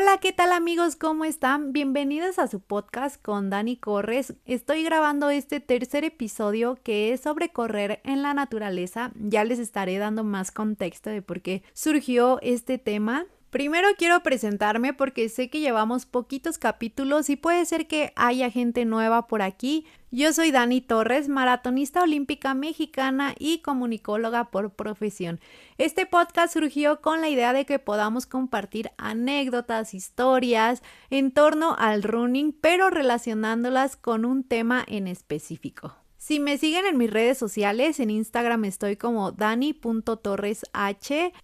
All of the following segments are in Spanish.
Hola, ¿qué tal amigos? ¿Cómo están? Bienvenidos a su podcast con Dani Corres. Estoy grabando este tercer episodio que es sobre correr en la naturaleza. Ya les estaré dando más contexto de por qué surgió este tema. Primero quiero presentarme porque sé que llevamos poquitos capítulos y puede ser que haya gente nueva por aquí. Yo soy Dani Torres, maratonista olímpica mexicana y comunicóloga por profesión. Este podcast surgió con la idea de que podamos compartir anécdotas, historias en torno al running, pero relacionándolas con un tema en específico. Si me siguen en mis redes sociales, en Instagram estoy como dani.torresh.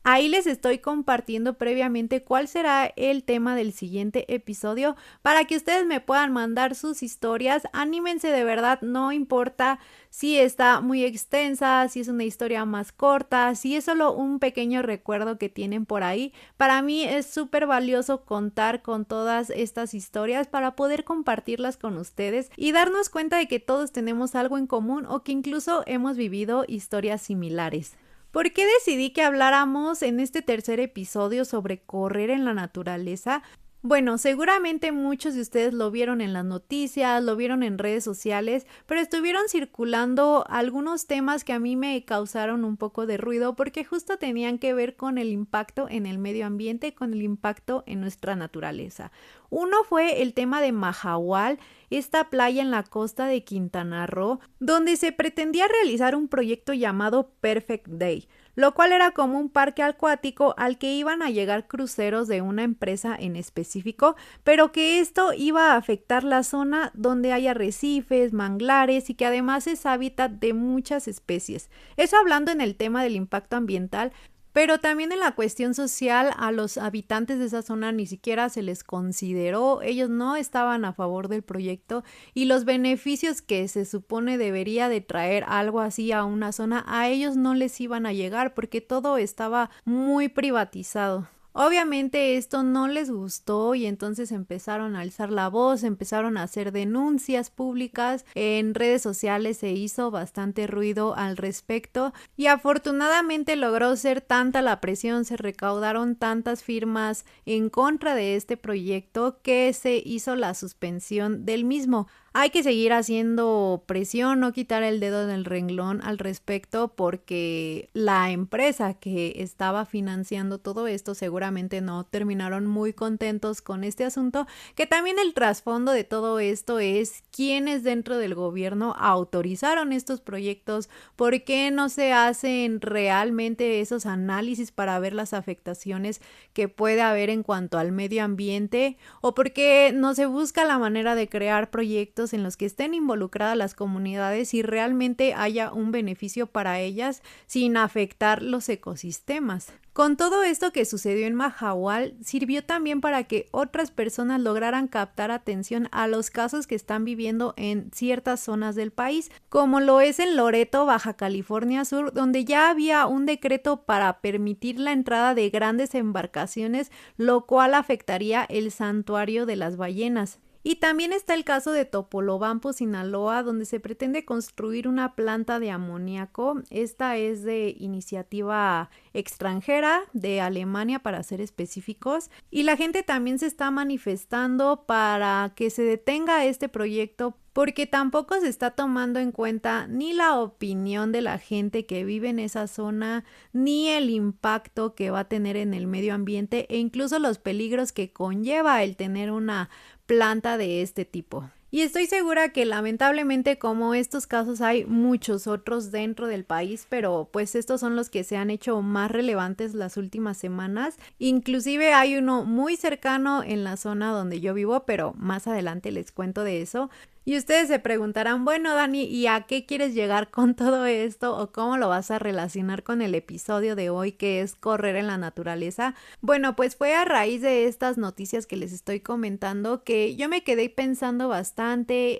Ahí les estoy compartiendo previamente cuál será el tema del siguiente episodio para que ustedes me puedan mandar sus historias. Anímense, de verdad, no importa si está muy extensa, si es una historia más corta, si es solo un pequeño recuerdo que tienen por ahí. Para mí es súper valioso contar con todas estas historias para poder compartirlas con ustedes y darnos cuenta de que todos tenemos algo en común o que incluso hemos vivido historias similares. ¿Por qué decidí que habláramos en este tercer episodio sobre correr en la naturaleza? Bueno, seguramente muchos de ustedes lo vieron en las noticias, lo vieron en redes sociales, pero estuvieron circulando algunos temas que a mí me causaron un poco de ruido porque justo tenían que ver con el impacto en el medio ambiente, con el impacto en nuestra naturaleza. Uno fue el tema de Mahahual, esta playa en la costa de Quintana Roo, donde se pretendía realizar un proyecto llamado Perfect Day, lo cual era como un parque acuático al que iban a llegar cruceros de una empresa en específico, pero que esto iba a afectar la zona donde hay arrecifes, manglares y que además es hábitat de muchas especies. Eso hablando en el tema del impacto ambiental. Pero también en la cuestión social, a los habitantes de esa zona ni siquiera se les consideró, ellos no estaban a favor del proyecto y los beneficios que se supone debería de traer algo así a una zona, a ellos no les iban a llegar porque todo estaba muy privatizado. Obviamente esto no les gustó y entonces empezaron a alzar la voz, empezaron a hacer denuncias públicas, en redes sociales se hizo bastante ruido al respecto y afortunadamente logró ser tanta la presión, se recaudaron tantas firmas en contra de este proyecto que se hizo la suspensión del mismo. Hay que seguir haciendo presión, no quitar el dedo del renglón al respecto porque la empresa que estaba financiando todo esto seguramente no terminaron muy contentos con este asunto, que también el trasfondo de todo esto es quiénes dentro del gobierno autorizaron estos proyectos, por qué no se hacen realmente esos análisis para ver las afectaciones que puede haber en cuanto al medio ambiente o por qué no se busca la manera de crear proyectos en los que estén involucradas las comunidades y realmente haya un beneficio para ellas sin afectar los ecosistemas. Con todo esto que sucedió en Mahahual, sirvió también para que otras personas lograran captar atención a los casos que están viviendo en ciertas zonas del país, como lo es en Loreto, Baja California Sur, donde ya había un decreto para permitir la entrada de grandes embarcaciones, lo cual afectaría el santuario de las ballenas. Y también está el caso de Topolobampo, Sinaloa, donde se pretende construir una planta de amoníaco. Esta es de iniciativa extranjera, de Alemania para ser específicos. Y la gente también se está manifestando para que se detenga este proyecto porque tampoco se está tomando en cuenta ni la opinión de la gente que vive en esa zona, ni el impacto que va a tener en el medio ambiente e incluso los peligros que conlleva el tener una planta de este tipo. Y estoy segura que lamentablemente como estos casos hay muchos otros dentro del país, pero pues estos son los que se han hecho más relevantes las últimas semanas. Inclusive hay uno muy cercano en la zona donde yo vivo, pero más adelante les cuento de eso. Y ustedes se preguntarán, bueno Dani, ¿y a qué quieres llegar con todo esto? ¿O cómo lo vas a relacionar con el episodio de hoy que es correr en la naturaleza? Bueno, pues fue a raíz de estas noticias que les estoy comentando que yo me quedé pensando bastante,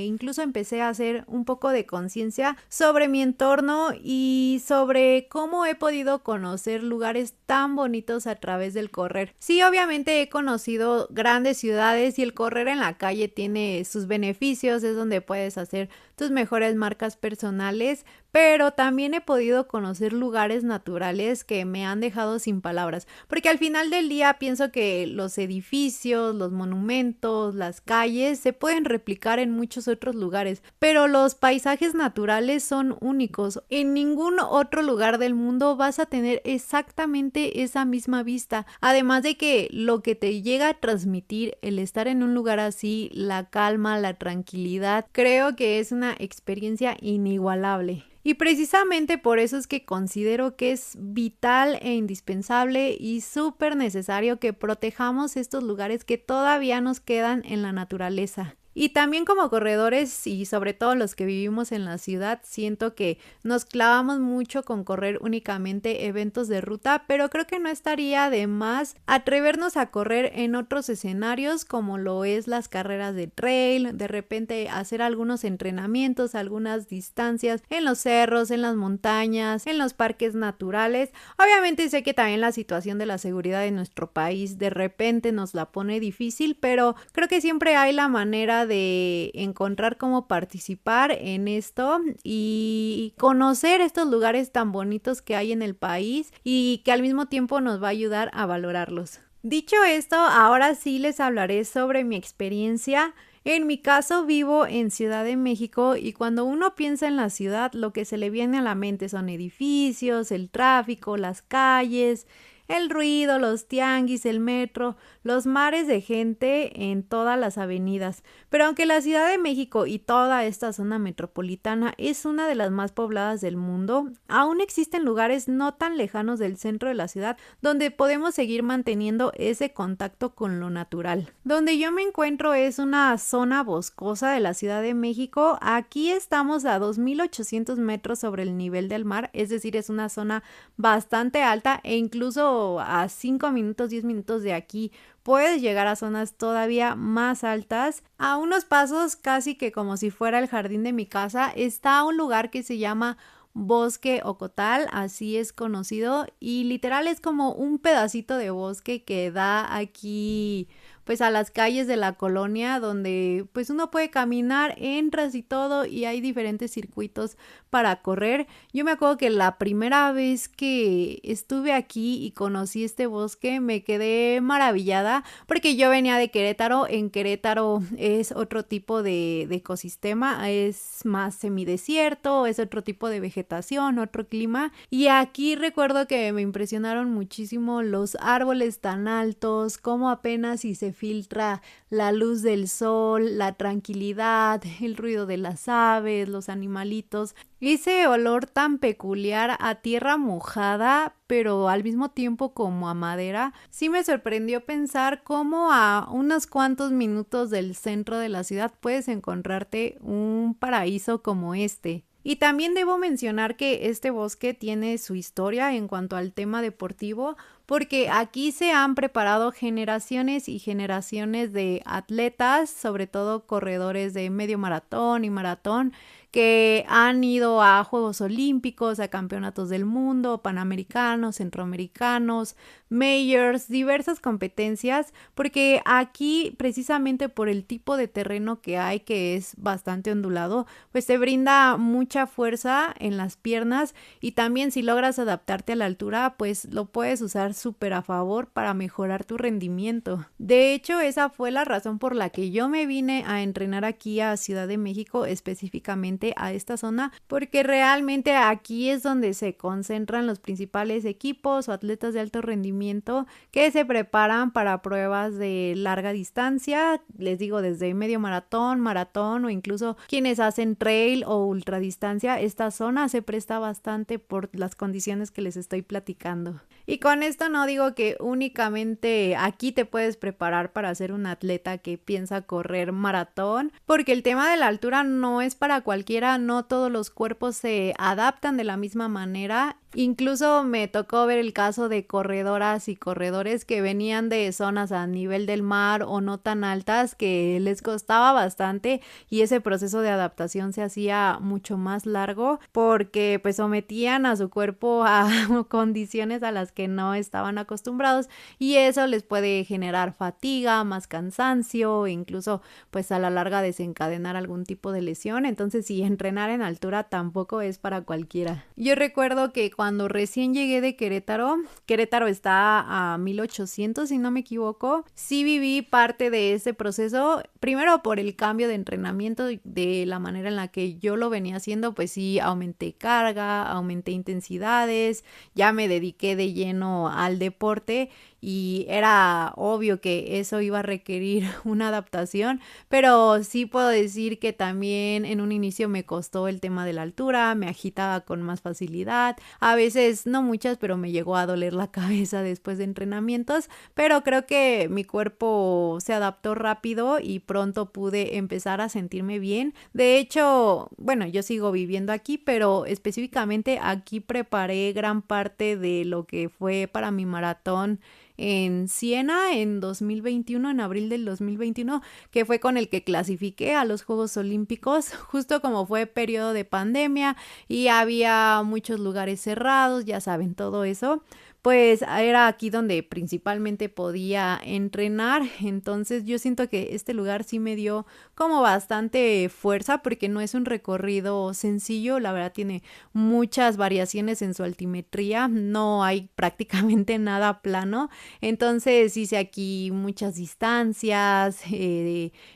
incluso empecé a hacer un poco de conciencia sobre mi entorno y sobre cómo he podido conocer lugares tan bonitos a través del correr. Sí, obviamente he conocido grandes ciudades y el correr en la calle tiene sus beneficios, edificios, es donde puedes hacer tus mejores marcas personales, pero también he podido conocer lugares naturales que me han dejado sin palabras, porque al final del día pienso que los edificios, los monumentos, las calles se pueden replicar en muchos otros lugares, pero los paisajes naturales son únicos. En ningún otro lugar del mundo vas a tener exactamente esa misma vista, además de que lo que te llega a transmitir el estar en un lugar así, la calma, la tranquilidad, creo que es una experiencia inigualable. Y precisamente por eso es que considero que es vital e indispensable y súper necesario que protejamos estos lugares que todavía nos quedan en la naturaleza. Y también como corredores y sobre todo los que vivimos en la ciudad, siento que nos clavamos mucho con correr únicamente eventos de ruta, pero creo que no estaría de más atrevernos a correr en otros escenarios como lo es las carreras de trail, de repente hacer algunos entrenamientos, algunas distancias en los cerros, en las montañas, en los parques naturales. Obviamente sé que también la situación de la seguridad de nuestro país de repente nos la pone difícil, pero creo que siempre hay la manera de encontrar cómo participar en esto y conocer estos lugares tan bonitos que hay en el país y que al mismo tiempo nos va a ayudar a valorarlos. Dicho esto, ahora sí les hablaré sobre mi experiencia. En mi caso vivo en Ciudad de México y cuando uno piensa en la ciudad lo que se le viene a la mente son edificios, el tráfico, las calles, el ruido, los tianguis, el metro, los mares de gente en todas las avenidas. Pero aunque la Ciudad de México y toda esta zona metropolitana es una de las más pobladas del mundo, aún existen lugares no tan lejanos del centro de la ciudad donde podemos seguir manteniendo ese contacto con lo natural. Donde yo me encuentro es una zona boscosa de la Ciudad de México. Aquí estamos a 2.800 metros sobre el nivel del mar, es decir, es una zona bastante alta e incluso a 5 minutos, 10 minutos de aquí puedes llegar a zonas todavía más altas. A unos pasos, casi que como si fuera el jardín de mi casa, está un lugar que se llama Bosque Ocotal, así es conocido, y literal es como un pedacito de bosque que da aquí pues a las calles de la colonia donde pues uno puede caminar, entras y todo y hay diferentes circuitos para correr. Yo me acuerdo que la primera vez que estuve aquí y conocí este bosque me quedé maravillada porque yo venía de Querétaro. En Querétaro es otro tipo de ecosistema, es más semidesierto, es otro tipo de vegetación, otro clima, y aquí recuerdo que me impresionaron muchísimo los árboles tan altos, como apenas si se filtra la luz del sol, la tranquilidad, el ruido de las aves, los animalitos, ese olor tan peculiar a tierra mojada, pero al mismo tiempo como a madera. Sí me sorprendió pensar cómo a unos cuantos minutos del centro de la ciudad puedes encontrarte un paraíso como este. Y también debo mencionar que este bosque tiene su historia en cuanto al tema deportivo, porque aquí se han preparado generaciones y generaciones de atletas, sobre todo corredores de medio maratón y maratón, que han ido a Juegos Olímpicos, a campeonatos del mundo, panamericanos, centroamericanos, majors, diversas competencias, porque aquí precisamente por el tipo de terreno que hay, que es bastante ondulado, pues te brinda mucha fuerza en las piernas y también si logras adaptarte a la altura, pues lo puedes usar súper a favor para mejorar tu rendimiento. De hecho, esa fue la razón por la que yo me vine a entrenar aquí a Ciudad de México, específicamente a esta zona, porque realmente aquí es donde se concentran los principales equipos o atletas de alto rendimiento que se preparan para pruebas de larga distancia, les digo desde medio maratón, maratón o incluso quienes hacen trail o ultradistancia. Esta zona se presta bastante por las condiciones que les estoy platicando. Y con esto no digo que únicamente aquí te puedes preparar para ser un atleta que piensa correr maratón, porque el tema de la altura no es para cualquiera, no todos los cuerpos se adaptan de la misma manera. Incluso me tocó ver el caso de corredoras y corredores que venían de zonas a nivel del mar o no tan altas que les costaba bastante y ese proceso de adaptación se hacía mucho más largo porque pues sometían a su cuerpo a condiciones a las que no estaban acostumbrados y eso les puede generar fatiga, más cansancio e incluso pues a la larga desencadenar algún tipo de lesión. Entonces sí, entrenar en altura tampoco es para cualquiera. Yo recuerdo que cuando recién llegué de Querétaro, Querétaro está a 1800 si no me equivoco, sí viví parte de ese proceso, primero por el cambio de entrenamiento, de la manera en la que yo lo venía haciendo, pues sí aumenté carga, aumenté intensidades, ya me dediqué de lleno al deporte y era obvio que eso iba a requerir una adaptación, pero sí puedo decir que también en un inicio me costó el tema de la altura, me agitaba con más facilidad, a veces no muchas, pero me llegó a doler la cabeza después de entrenamientos, pero creo que mi cuerpo se adaptó rápido y pronto pude empezar a sentirme bien. De hecho, bueno, yo sigo viviendo aquí, pero específicamente aquí preparé gran parte de lo que fue para mi maratón en Siena en 2021, en abril del 2021, que fue con el que clasifiqué a los Juegos Olímpicos, justo como fue periodo de pandemia y había muchos lugares cerrados, ya saben, todo eso. Pues era aquí donde principalmente podía entrenar, entonces yo siento que este lugar sí me dio como bastante fuerza porque no es un recorrido sencillo, la verdad tiene muchas variaciones en su altimetría, no hay prácticamente nada plano, entonces hice aquí muchas distancias,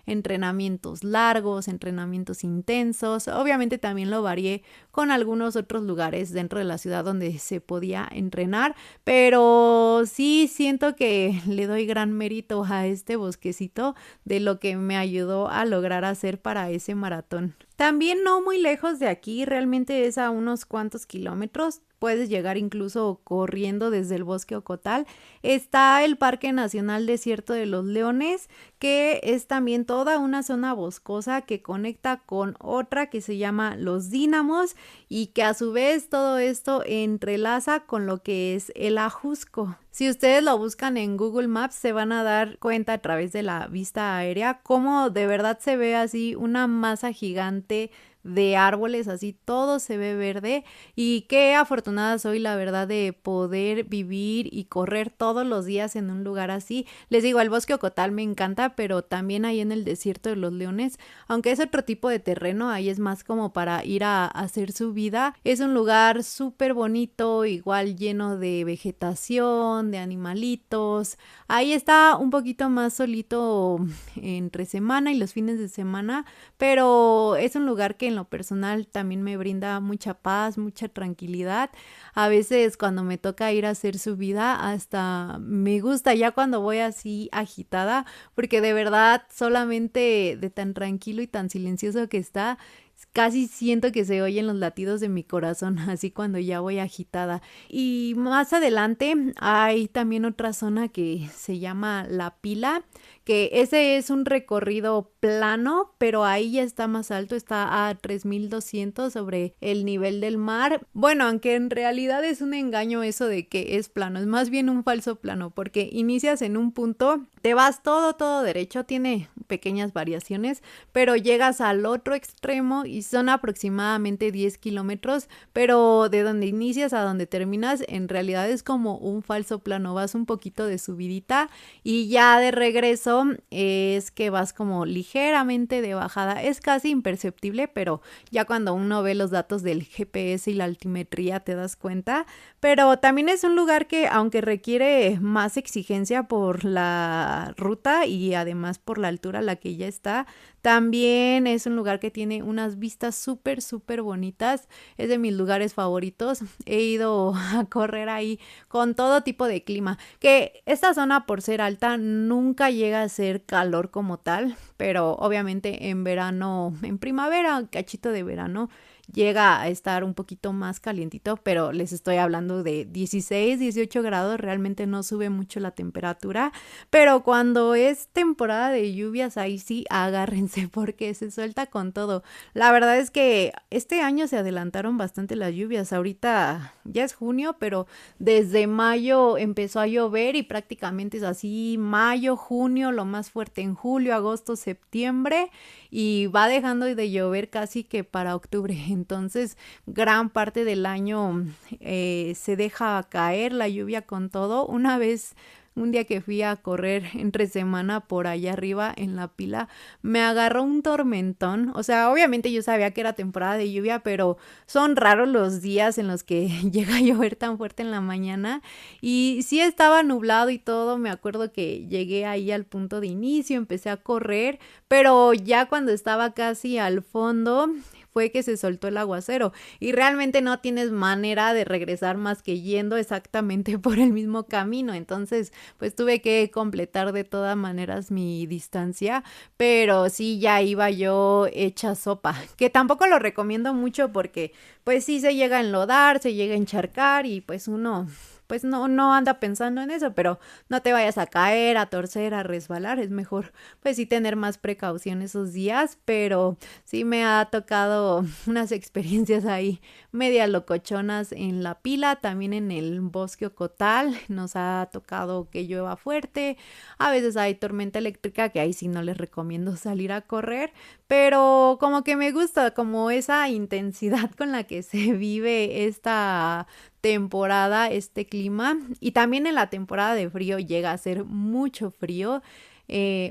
entrenamientos largos, entrenamientos intensos. Obviamente también lo varié con algunos otros lugares dentro de la ciudad donde se podía entrenar, pero sí siento que le doy gran mérito a este bosquecito de lo que me ayudó a lograr hacer para ese maratón. También no muy lejos de aquí, realmente es a unos cuantos kilómetros, puedes llegar incluso corriendo desde el bosque Ocotal. Está el Parque Nacional Desierto de los Leones, que es también toda una zona boscosa que conecta con otra que se llama Los Dínamos y que a su vez todo esto entrelaza con lo que es el Ajusco. Si ustedes lo buscan en Google Maps se van a dar cuenta a través de la vista aérea cómo de verdad se ve así una masa gigante de árboles, así todo se ve verde y qué afortunada soy la verdad de poder vivir y correr todos los días en un lugar así. Les digo, el bosque Ocotal me encanta, pero también ahí en el desierto de los Leones, aunque es otro tipo de terreno, ahí es más como para ir a hacer su vida. Es un lugar súper bonito, igual lleno de vegetación, de animalitos. Ahí está un poquito más solito entre semana y los fines de semana, pero es un lugar que en lo personal también me brinda mucha paz, mucha tranquilidad. A veces cuando me toca ir a hacer subida hasta me gusta ya cuando voy así agitada, porque de verdad solamente de tan tranquilo y tan silencioso que está, casi siento que se oyen los latidos de mi corazón, así cuando ya voy agitada. Y más adelante hay también otra zona que se llama La Pila, que ese es un recorrido plano, pero ahí ya está más alto, está a 3200 sobre el nivel del mar. Bueno, aunque en realidad es un engaño eso de que es plano, es más bien un falso plano, porque inicias en un punto, te vas todo derecho, tiene pequeñas variaciones, pero llegas al otro extremo y son aproximadamente 10 kilómetros, pero de donde inicias a donde terminas en realidad es como un falso plano, vas un poquito de subidita y ya de regreso es que vas como ligeramente de bajada, es casi imperceptible, pero ya cuando uno ve los datos del GPS y la altimetría te das cuenta, pero también es un lugar que aunque requiere más exigencia por la ruta y además por la altura a la que ya está, también es un lugar que tiene unas vistas súper bonitas, es de mis lugares favoritos, he ido a correr ahí con todo tipo de clima, que esta zona por ser alta nunca llega a ser calor como tal, pero obviamente en verano, en primavera, cachito de verano, llega a estar un poquito más calientito, pero les estoy hablando de 16, 18 grados, realmente no sube mucho la temperatura, pero cuando es temporada de lluvias, ahí sí agárrense porque se suelta con todo. La verdad es que este año se adelantaron bastante las lluvias, ahorita ya es junio, pero desde mayo empezó a llover y prácticamente es así, mayo, junio, lo más fuerte en julio, agosto, septiembre y va dejando de llover casi que para octubre. Entonces, gran parte del año se deja caer la lluvia con todo. Una vez un día que fui a correr entre semana por allá arriba en la pila, me agarró un tormentón. O sea, obviamente yo sabía que era temporada de lluvia, pero son raros los días en los que llega a llover tan fuerte en la mañana. Y sí estaba nublado y todo. Me acuerdo que llegué ahí al punto de inicio, empecé a correr, pero ya cuando estaba casi al fondo fue que se soltó el aguacero y realmente no tienes manera de regresar más que yendo exactamente por el mismo camino. Entonces, pues tuve que completar de todas maneras mi distancia, pero sí ya iba yo hecha sopa, que tampoco lo recomiendo mucho porque pues sí se llega a enlodar, se llega a encharcar y pues uno pues no anda pensando en eso, pero no te vayas a caer, a torcer, a resbalar, es mejor pues sí tener más precaución esos días, pero sí me ha tocado unas experiencias ahí media locochonas en la pila, también en el bosque Ocotal, nos ha tocado que llueva fuerte, a veces hay tormenta eléctrica, que ahí sí no les recomiendo salir a correr, pero como que me gusta como esa intensidad con la que se vive esta temporada, este clima, y también en la temporada de frío llega a ser mucho frío.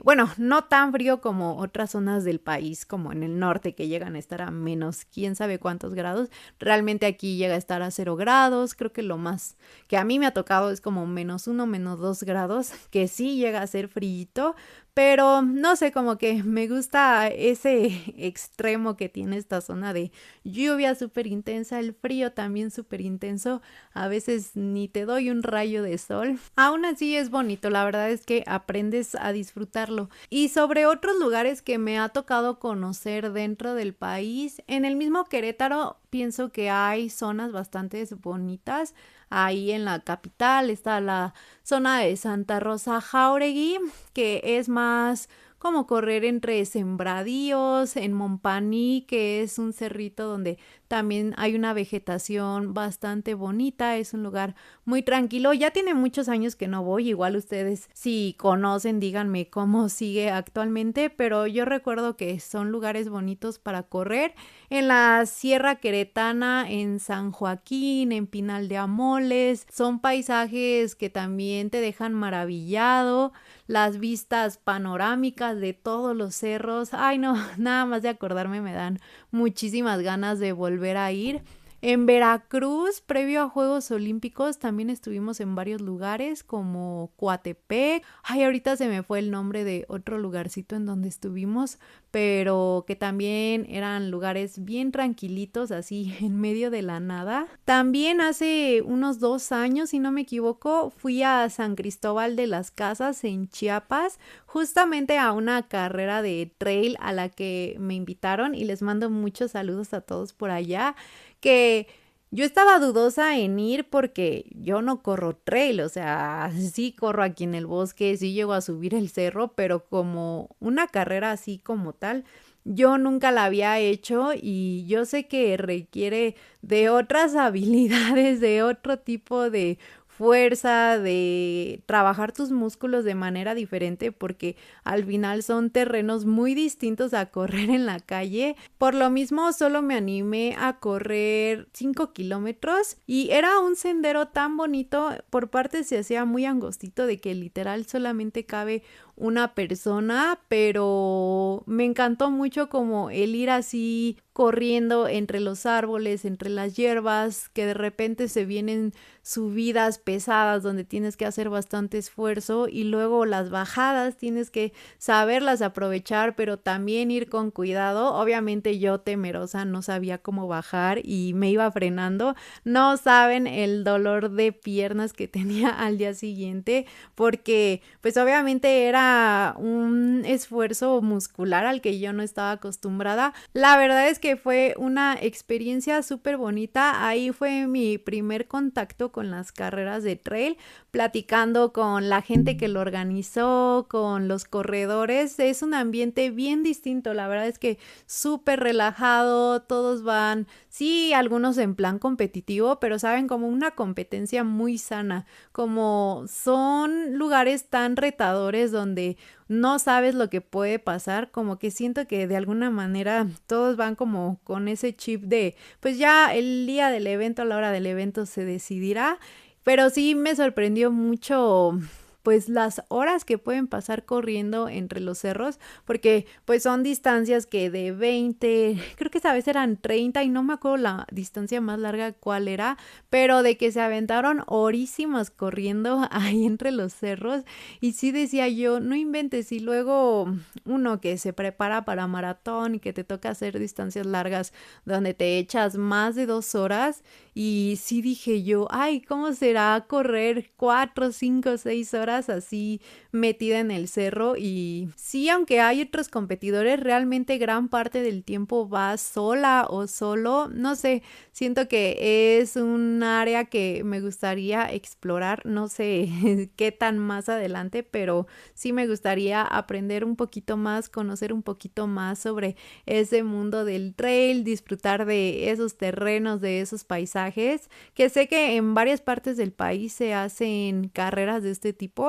Bueno, no tan frío como otras zonas del país, como en el norte, que llegan a estar a menos quién sabe cuántos grados. Realmente aquí llega a estar a 0 grados. Creo que lo más que a mí me ha tocado es como -1, -2 grados, que sí llega a ser frío, pero no sé, como que me gusta ese extremo que tiene esta zona de lluvia súper intensa, el frío también súper intenso, a veces ni te doy un rayo de sol. Aún así es bonito, la verdad es que aprendes a disfrutarlo. Y sobre otros lugares que me ha tocado conocer dentro del país, en el mismo Querétaro pienso que hay zonas bastante bonitas. Ahí en la capital está la zona de Santa Rosa Jáuregui, que es más como correr entre sembradíos, en Montpaní, que es un cerrito donde también hay una vegetación bastante bonita, es un lugar muy tranquilo. Ya tiene muchos años que no voy, igual ustedes si conocen díganme cómo sigue actualmente, pero yo recuerdo que son lugares bonitos para correr. En la Sierra Queretana, en San Joaquín, en Pinal de Amoles, son paisajes que también te dejan maravillado, las vistas panorámicas de todos los cerros. Ay, no, nada más de acordarme me dan muchísimas ganas de volver a ir. En Veracruz, previo a Juegos Olímpicos, también estuvimos en varios lugares como Coatepec. Ay, ahorita se me fue el nombre de otro lugarcito en donde estuvimos, pero que también eran lugares bien tranquilitos, así en medio de la nada. También hace unos 2 años, si no me equivoco, fui a San Cristóbal de las Casas en Chiapas, justamente a una carrera de trail a la que me invitaron y les mando muchos saludos a todos por allá, que yo estaba dudosa en ir porque yo no corro trail, o sea, sí corro aquí en el bosque, sí llego a subir el cerro, pero como una carrera así como tal, yo nunca la había hecho y yo sé que requiere de otras habilidades, de otro tipo de fuerza, de trabajar tus músculos de manera diferente porque al final son terrenos muy distintos a correr en la calle. Por lo mismo solo me animé a correr 5 kilómetros y era un sendero tan bonito, por partes se hacía muy angostito de que literal solamente cabe una persona, pero me encantó mucho como el ir así corriendo entre los árboles, entre las hierbas, que de repente se vienen subidas pesadas donde tienes que hacer bastante esfuerzo y luego las bajadas tienes que saberlas aprovechar, pero también ir con cuidado. Obviamente yo temerosa no sabía cómo bajar y me iba frenando. No saben el dolor de piernas que tenía al día siguiente porque pues obviamente era un esfuerzo muscular al que yo no estaba acostumbrada. La verdad es que fue una experiencia súper bonita. Ahí fue mi primer contacto con las carreras de trail, platicando con la gente que lo organizó, con los corredores. Es un ambiente bien distinto, la verdad es que súper relajado, todos van, sí, algunos en plan competitivo, pero saben, como una competencia muy sana, como son lugares tan retadores donde no sabes lo que puede pasar, como que siento que de alguna manera todos van como con ese chip de, pues ya el día del evento, a la hora del evento se decidirá, pero sí me sorprendió mucho pues las horas que pueden pasar corriendo entre los cerros, porque pues son distancias que de 20, creo que esa vez eran 30 y no me acuerdo la distancia más larga cuál era, pero de que se aventaron horísimas corriendo ahí entre los cerros y sí decía yo, no inventes, y luego uno que se prepara para maratón y que te toca hacer distancias largas donde te echas más de 2 horas y sí dije yo, ay, ¿cómo será correr 4, 5, 6 horas así metida en el cerro? Y sí, aunque hay otros competidores, realmente gran parte del tiempo vas sola o solo, no sé, siento que es un área que me gustaría explorar, no sé qué tan más adelante, pero sí me gustaría aprender un poquito más, conocer un poquito más sobre ese mundo del trail, disfrutar de esos terrenos, de esos paisajes, que sé que en varias partes del país se hacen carreras de este tipo.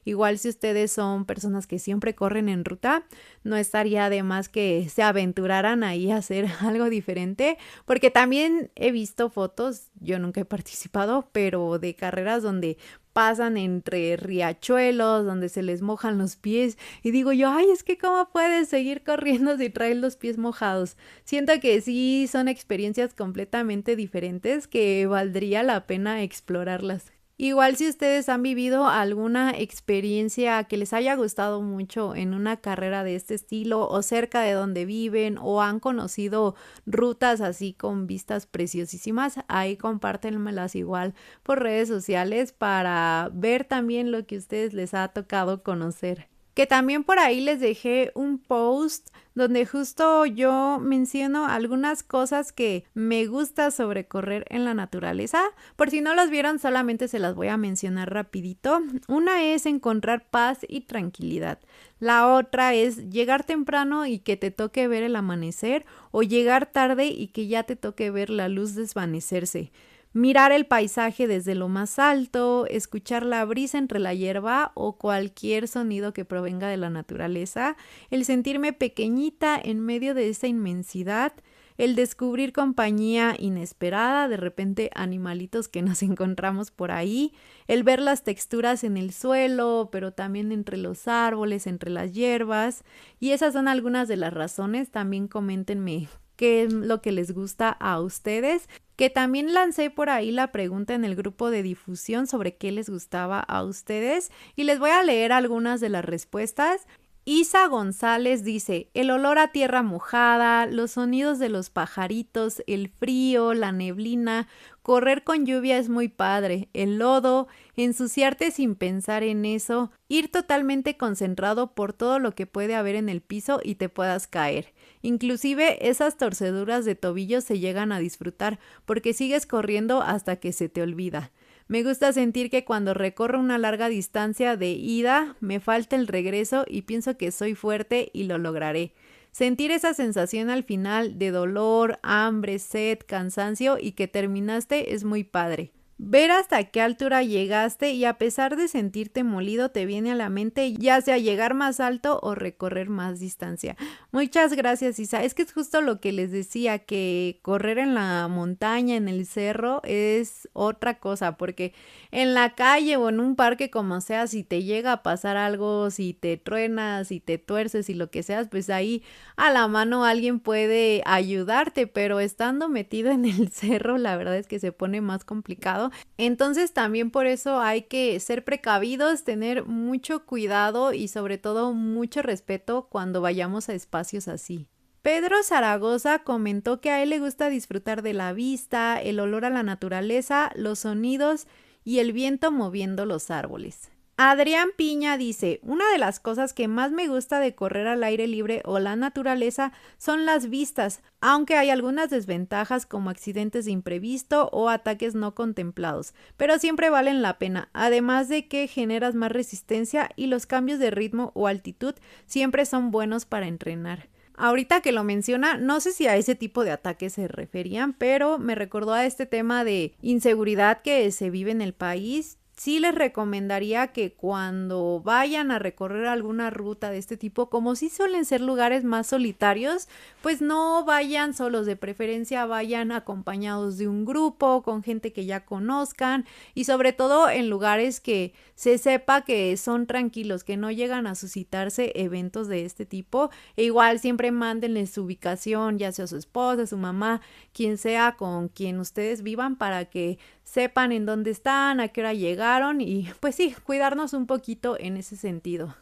Igual si ustedes son personas que siempre corren en ruta, no estaría de más que se aventuraran ahí a hacer algo diferente, porque también he visto fotos, yo nunca he participado, pero de carreras donde pasan entre riachuelos, donde se les mojan los pies y digo yo, ay, es que cómo puedes seguir corriendo si traes los pies mojados. Siento que sí son experiencias completamente diferentes que valdría la pena explorarlas. Igual si ustedes han vivido alguna experiencia que les haya gustado mucho en una carrera de este estilo o cerca de donde viven o han conocido rutas así con vistas preciosísimas, ahí compártenmelas igual por redes sociales para ver también lo que a ustedes les ha tocado conocer. Que también por ahí les dejé un post donde justo yo menciono algunas cosas que me gusta sobre correr en la naturaleza. Por si no las vieron, solamente se las voy a mencionar rapidito. Una es encontrar paz y tranquilidad. La otra es llegar temprano y que te toque ver el amanecer o llegar tarde y que ya te toque ver la luz desvanecerse. Mirar el paisaje desde lo más alto, escuchar la brisa entre la hierba o cualquier sonido que provenga de la naturaleza, el sentirme pequeñita en medio de esa inmensidad, el descubrir compañía inesperada, de repente animalitos que nos encontramos por ahí, el ver las texturas en el suelo, pero también entre los árboles, entre las hierbas. Y esas son algunas de las razones. También coméntenme qué es lo que les gusta a ustedes, que también lancé por ahí la pregunta en el grupo de difusión sobre qué les gustaba a ustedes y les voy a leer algunas de las respuestas. Isa González dice, el olor a tierra mojada, los sonidos de los pajaritos, el frío, la neblina, correr con lluvia es muy padre, el lodo, ensuciarte sin pensar en eso, ir totalmente concentrado por todo lo que puede haber en el piso y te puedas caer. Inclusive esas torceduras de tobillo se llegan a disfrutar porque sigues corriendo hasta que se te olvida. Me gusta sentir que cuando recorro una larga distancia de ida, me falta el regreso y pienso que soy fuerte y lo lograré. Sentir esa sensación al final de dolor, hambre, sed, cansancio y que terminaste es muy padre. Ver hasta qué altura llegaste y a pesar de sentirte molido te viene a la mente ya sea llegar más alto o recorrer más distancia. Muchas gracias, Isa. Es que es justo lo que les decía, que correr en la montaña, en el cerro, es otra cosa, porque en la calle o en un parque como sea, si te llega a pasar algo, si te truenas, si te tuerces y lo que seas, pues ahí a la mano alguien puede ayudarte, pero estando metido en el cerro, la verdad es que se pone más complicado. Entonces también por eso hay que ser precavidos, tener mucho cuidado y sobre todo mucho respeto cuando vayamos a espacios así. Pedro Zaragoza comentó que a él le gusta disfrutar de la vista, el olor a la naturaleza, los sonidos y el viento moviendo los árboles. Adrián Piña dice, una de las cosas que más me gusta de correr al aire libre o la naturaleza son las vistas, aunque hay algunas desventajas como accidentes de imprevisto o ataques no contemplados, pero siempre valen la pena, además de que generas más resistencia y los cambios de ritmo o altitud siempre son buenos para entrenar. Ahorita que lo menciona, no sé si a ese tipo de ataques se referían, pero me recordó a este tema de inseguridad que se vive en el país. Sí les recomendaría que cuando vayan a recorrer alguna ruta de este tipo, como sí suelen ser lugares más solitarios, pues no vayan solos, de preferencia vayan acompañados de un grupo, con gente que ya conozcan y sobre todo en lugares que se sepa que son tranquilos, que no llegan a suscitarse eventos de este tipo. E igual siempre mándenles su ubicación, ya sea su esposa, su mamá, quien sea con quien ustedes vivan para que sepan en dónde están, a qué hora llegaron y pues sí, cuidarnos un poquito en ese sentido.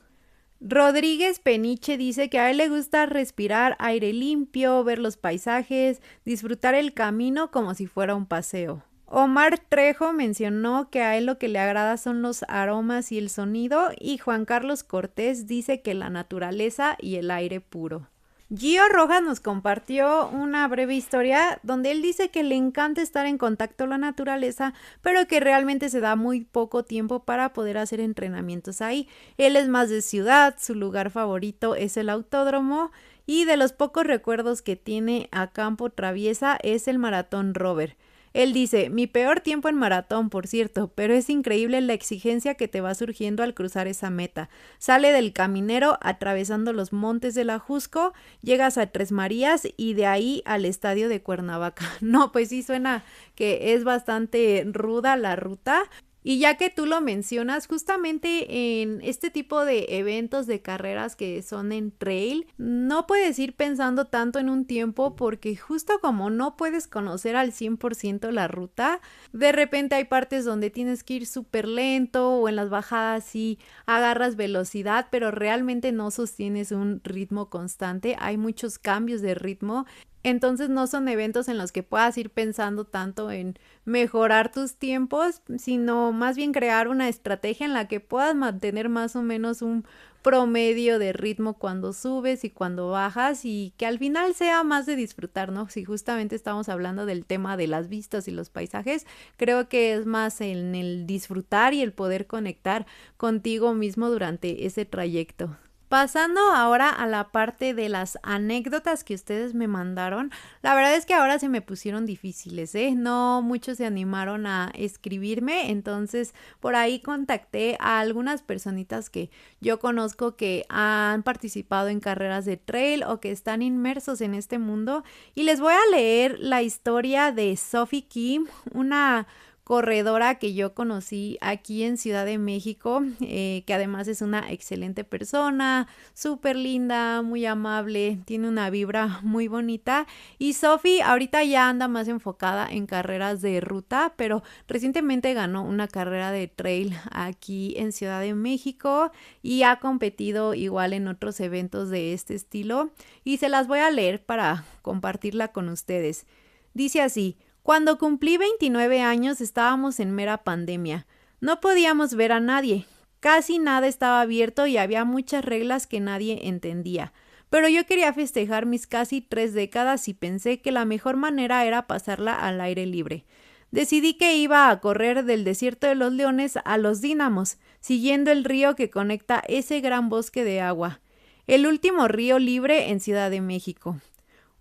Rodríguez Peniche dice que a él le gusta respirar aire limpio, ver los paisajes, disfrutar el camino como si fuera un paseo. Omar Trejo mencionó que a él lo que le agrada son los aromas y el sonido y Juan Carlos Cortés dice que la naturaleza y el aire puro. Gio Rojas nos compartió una breve historia donde él dice que le encanta estar en contacto con la naturaleza, pero que realmente se da muy poco tiempo para poder hacer entrenamientos ahí. Él es más de ciudad, su lugar favorito es el autódromo y de los pocos recuerdos que tiene a campo traviesa es el maratón Rover. Él dice, mi peor tiempo en maratón, por cierto, pero es increíble la exigencia que te va surgiendo al cruzar esa meta. Sale del Caminero, atravesando los montes del Ajusco, llegas a Tres Marías y de ahí al estadio de Cuernavaca. No, pues sí suena que es bastante ruda la ruta. Y ya que tú lo mencionas, justamente en este tipo de eventos de carreras que son en trail, no puedes ir pensando tanto en un tiempo porque justo como no puedes conocer al 100% la ruta, de repente hay partes donde tienes que ir súper lento o en las bajadas sí agarras velocidad, pero realmente no sostienes un ritmo constante, hay muchos cambios de ritmo. Entonces no son eventos en los que puedas ir pensando tanto en mejorar tus tiempos, sino más bien crear una estrategia en la que puedas mantener más o menos un promedio de ritmo cuando subes y cuando bajas y que al final sea más de disfrutar, ¿no? Si justamente estamos hablando del tema de las vistas y los paisajes, creo que es más en el disfrutar y el poder conectar contigo mismo durante ese trayecto. Pasando ahora a la parte de las anécdotas que ustedes me mandaron, la verdad es que ahora se me pusieron difíciles, ¿eh? No muchos se animaron a escribirme, entonces por ahí contacté a algunas personitas que yo conozco que han participado en carreras de trail o que están inmersos en este mundo y les voy a leer la historia de Sophie Kim, una corredora que yo conocí aquí en Ciudad de México, que además es una excelente persona, súper linda, muy amable, tiene una vibra muy bonita y Sophie ahorita ya anda más enfocada en carreras de ruta, pero recientemente ganó una carrera de trail aquí en Ciudad de México y ha competido igual en otros eventos de este estilo y se las voy a leer para compartirla con ustedes. Dice así: cuando cumplí 29 años estábamos en mera pandemia. No podíamos ver a nadie. Casi nada estaba abierto y había muchas reglas que nadie entendía. Pero yo quería festejar mis casi 3 décadas y pensé que la mejor manera era pasarla al aire libre. Decidí que iba a correr del Desierto de los Leones a Los Dínamos, siguiendo el río que conecta ese gran bosque de agua. El último río libre en Ciudad de México.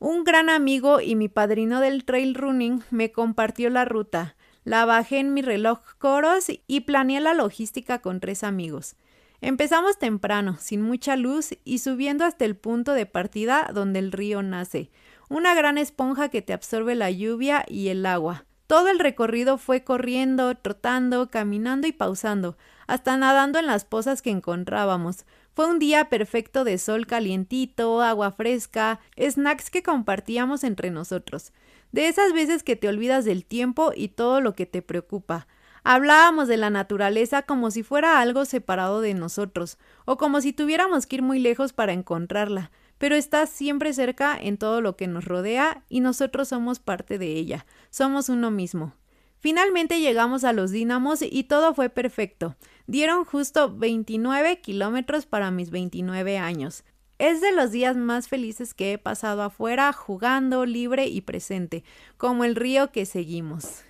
Un gran amigo y mi padrino del trail running me compartió la ruta. La bajé en mi reloj Coros y planeé la logística con 3 amigos. Empezamos temprano, sin mucha luz y subiendo hasta el punto de partida donde el río nace. Una gran esponja que te absorbe la lluvia y el agua. Todo el recorrido fue corriendo, trotando, caminando y pausando, hasta nadando en las pozas que encontrábamos. Fue un día perfecto de sol calientito, agua fresca, snacks que compartíamos entre nosotros. De esas veces que te olvidas del tiempo y todo lo que te preocupa. Hablábamos de la naturaleza como si fuera algo separado de nosotros, o como si tuviéramos que ir muy lejos para encontrarla, pero está siempre cerca en todo lo que nos rodea y nosotros somos parte de ella, somos uno mismo. Finalmente llegamos a Los Dínamos y todo fue perfecto. Dieron justo 29 kilómetros para mis 29 años. Es de los días más felices que he pasado afuera, jugando, libre y presente, como el río que seguimos.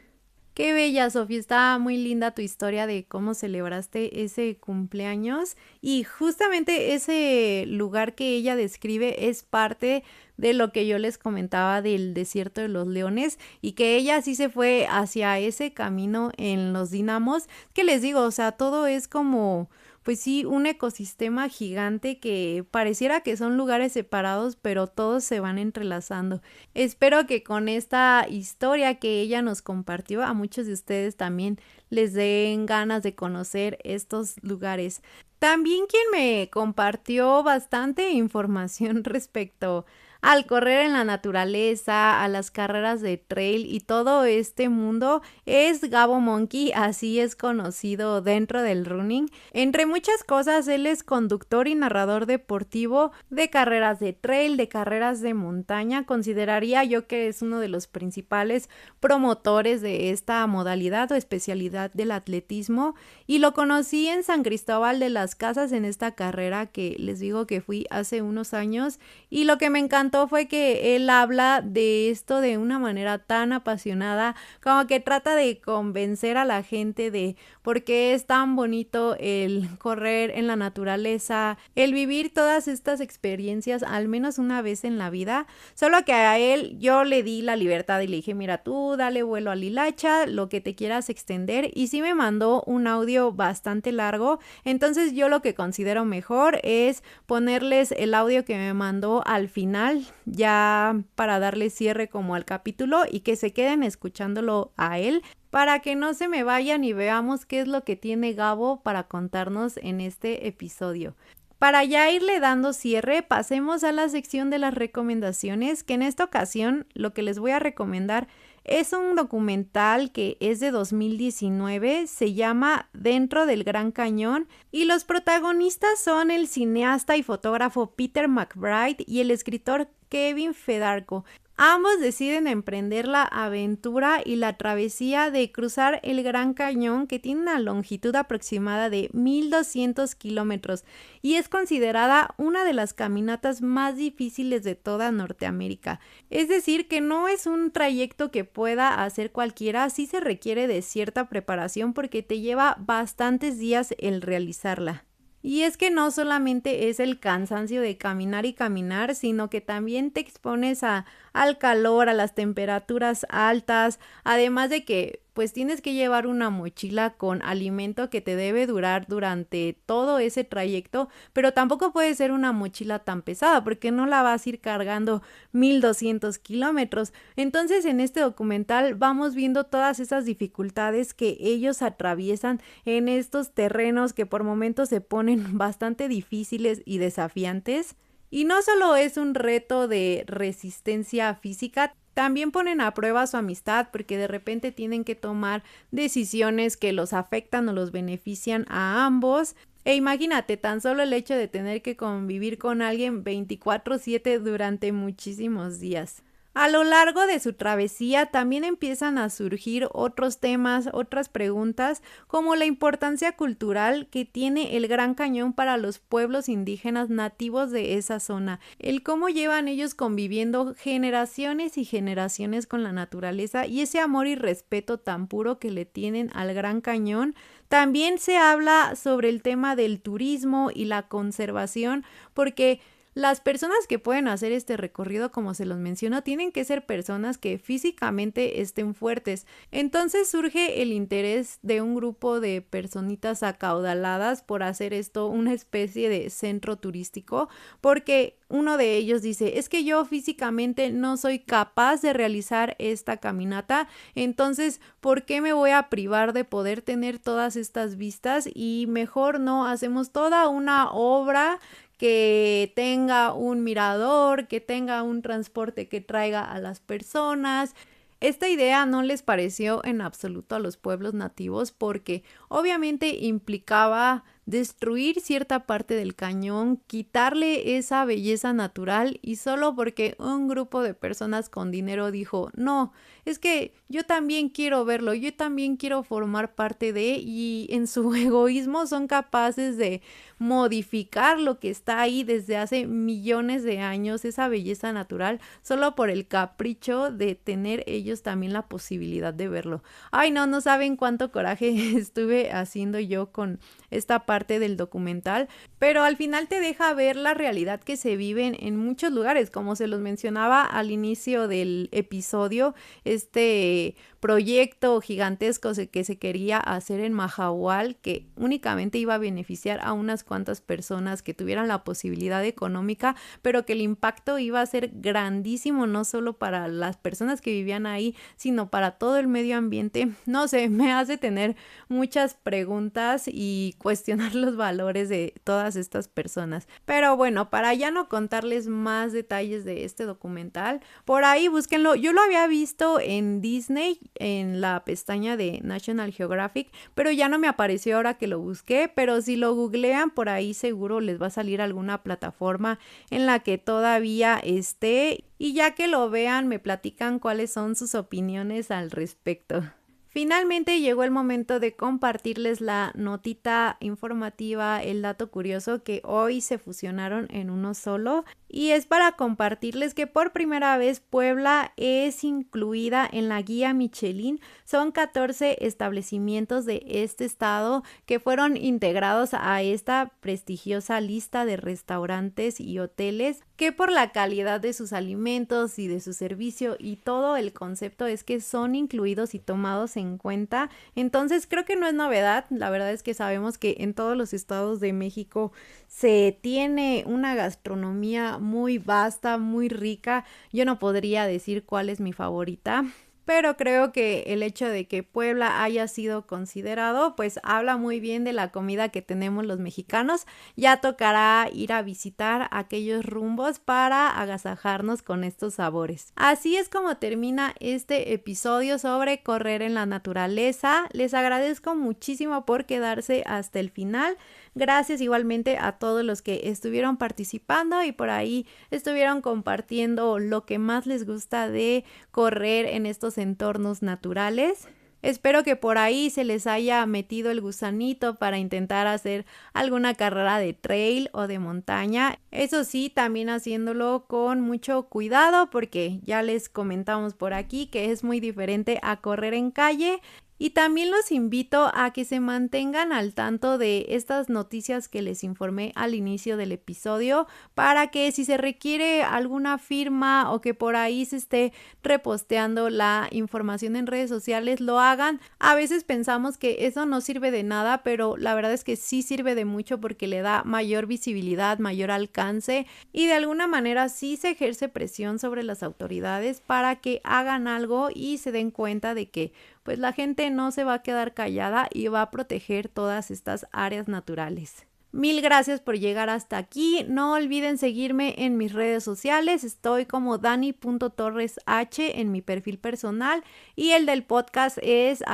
Qué bella, Sofía, está muy linda tu historia de cómo celebraste ese cumpleaños y justamente ese lugar que ella describe es parte de lo que yo les comentaba del desierto de los leones y que ella sí se fue hacia ese camino en los dinamos, que les digo, o sea, todo es como pues sí, un ecosistema gigante que pareciera que son lugares separados, pero todos se van entrelazando. Espero que con esta historia que ella nos compartió, a muchos de ustedes también les den ganas de conocer estos lugares. También quien me compartió bastante información respecto al correr en la naturaleza, a las carreras de trail y todo este mundo es Gabo Monkey, así es conocido dentro del running. Entre muchas cosas, él es conductor y narrador deportivo de carreras de trail, de carreras de montaña. Consideraría yo que es uno de los principales promotores de esta modalidad o especialidad del atletismo y lo conocí en San Cristóbal de las Casas en esta carrera que les digo que fui hace unos años y lo que me encantó fue que él habla de esto de una manera tan apasionada, como que trata de convencer a la gente de por qué es tan bonito el correr en la naturaleza, el vivir todas estas experiencias al menos una vez en la vida, solo que a él yo le di la libertad y le dije, mira tú dale vuelo al hilacha, lo que te quieras extender y sí me mandó un audio bastante largo, entonces yo lo que considero mejor es ponerles el audio que me mandó al final ya para darle cierre como al capítulo y que se queden escuchándolo a él para que no se me vayan y veamos qué es lo que tiene Gabo para contarnos en este episodio. Para ya irle dando cierre, pasemos a la sección de las recomendaciones, que en esta ocasión lo que les voy a recomendar es un documental que es de 2019, se llama Dentro del Gran Cañón y los protagonistas son el cineasta y fotógrafo Peter McBride y el escritor Kevin Fedarko. Ambos deciden emprender la aventura y la travesía de cruzar el Gran Cañón que tiene una longitud aproximada de 1200 kilómetros y es considerada una de las caminatas más difíciles de toda Norteamérica. Es decir, que no es un trayecto que pueda hacer cualquiera, sí se requiere de cierta preparación porque te lleva bastantes días el realizarla. Y es que no solamente es el cansancio de caminar y caminar, sino que también te expones al calor, a las temperaturas altas, además de que pues tienes que llevar una mochila con alimento que te debe durar durante todo ese trayecto, pero tampoco puede ser una mochila tan pesada porque no la vas a ir cargando 1200 kilómetros. Entonces en este documental vamos viendo todas esas dificultades que ellos atraviesan en estos terrenos que por momentos se ponen bastante difíciles y desafiantes. Y no solo es un reto de resistencia física, también ponen a prueba su amistad porque de repente tienen que tomar decisiones que los afectan o los benefician a ambos. E imagínate, tan solo el hecho de tener que convivir con alguien 24/7 durante muchísimos días. A lo largo de su travesía también empiezan a surgir otros temas, otras preguntas, como la importancia cultural que tiene el Gran Cañón para los pueblos indígenas nativos de esa zona, el cómo llevan ellos conviviendo generaciones y generaciones con la naturaleza y ese amor y respeto tan puro que le tienen al Gran Cañón. También se habla sobre el tema del turismo y la conservación, porque las personas que pueden hacer este recorrido, como se los menciono, tienen que ser personas que físicamente estén fuertes. Entonces surge el interés de un grupo de personitas acaudaladas por hacer esto una especie de centro turístico, porque uno de ellos dice, es que yo físicamente no soy capaz de realizar esta caminata, entonces, ¿por qué me voy a privar de poder tener todas estas vistas? Y mejor no hacemos toda una obra que tenga un mirador, que tenga un transporte que traiga a las personas. Esta idea no les pareció en absoluto a los pueblos nativos porque obviamente implicaba destruir cierta parte del cañón, quitarle esa belleza natural y solo porque un grupo de personas con dinero dijo, no, es que yo también quiero verlo, yo también quiero formar parte de, y en su egoísmo son capaces de modificar lo que está ahí desde hace millones de años, esa belleza natural, solo por el capricho de tener ellos también la posibilidad de verlo. Ay, no, no saben cuánto coraje estuve haciendo yo con esta parte del documental, pero al final te deja ver la realidad que se vive en muchos lugares, como se los mencionaba al inicio del episodio, este proyecto gigantesco que se quería hacer en Mahahual, que únicamente iba a beneficiar a unas cuantas personas que tuvieran la posibilidad económica, pero que el impacto iba a ser grandísimo, no solo para las personas que vivían ahí, sino para todo el medio ambiente. No sé, me hace tener muchas preguntas y cuestionar los valores de todas estas personas. Pero bueno, para ya no contarles más detalles de este documental, por ahí búsquenlo. Yo lo había visto en Disney, en la pestaña de National Geographic, pero ya no me apareció ahora que lo busqué, pero si lo googlean por ahí seguro les va a salir alguna plataforma en la que todavía esté, y ya que lo vean me platican cuáles son sus opiniones al respecto. Finalmente llegó el momento de compartirles la notita informativa, el dato curioso que hoy se fusionaron en uno solo, y es para compartirles que por primera vez Puebla es incluida en la guía Michelin. Son 14 establecimientos de este estado que fueron integrados a esta prestigiosa lista de restaurantes y hoteles que por la calidad de sus alimentos y de su servicio y todo el concepto es que son incluidos y tomados en cuenta. Entonces creo que no es novedad, la verdad es que sabemos que en todos los estados de México se tiene una gastronomía muy vasta, muy rica. Yo no podría decir cuál es mi favorita, pero creo que el hecho de que Puebla haya sido considerado, pues habla muy bien de la comida que tenemos los mexicanos. Ya tocará ir a visitar aquellos rumbos para agasajarnos con estos sabores. Así es como termina este episodio sobre correr en la naturaleza. Les agradezco muchísimo por quedarse hasta el final. Gracias igualmente a todos los que estuvieron participando y por ahí estuvieron compartiendo lo que más les gusta de correr en estos entornos naturales. Espero que por ahí se les haya metido el gusanito para intentar hacer alguna carrera de trail o de montaña. Eso sí, también haciéndolo con mucho cuidado porque ya les comentamos por aquí que es muy diferente a correr en calle. Y también los invito a que se mantengan al tanto de estas noticias que les informé al inicio del episodio para que si se requiere alguna firma o que por ahí se esté reposteando la información en redes sociales, lo hagan. A veces pensamos que eso no sirve de nada, pero la verdad es que sí sirve de mucho porque le da mayor visibilidad, mayor alcance y de alguna manera sí se ejerce presión sobre las autoridades para que hagan algo y se den cuenta de que pues la gente no se va a quedar callada y va a proteger todas estas áreas naturales. Mil gracias por llegar hasta aquí. No olviden seguirme en mis redes sociales. Estoy como dani.torresh en mi perfil personal y el del podcast es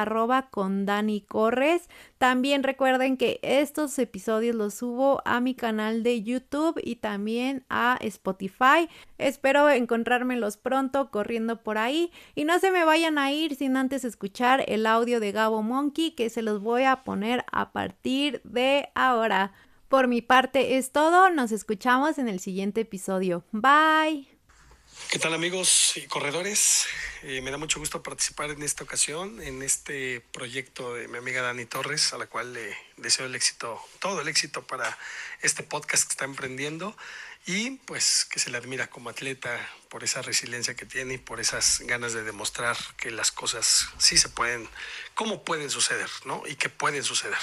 @condanicorres. También recuerden que estos episodios los subo a mi canal de YouTube y también a Spotify. Espero encontrármelos pronto corriendo por ahí y no se me vayan a ir sin antes escuchar el audio de Gabo Monkey que se los voy a poner a partir de ahora. Por mi parte es todo, nos escuchamos en el siguiente episodio. Bye. ¿Qué tal amigos y corredores? Me da mucho gusto participar en esta ocasión, en este proyecto de mi amiga Dani Torres, a la cual le deseo el éxito, todo el éxito para este podcast que está emprendiendo y pues que se le admira como atleta por esa resiliencia que tiene y por esas ganas de demostrar que las cosas sí se pueden, cómo pueden suceder, ¿no? Y que pueden suceder.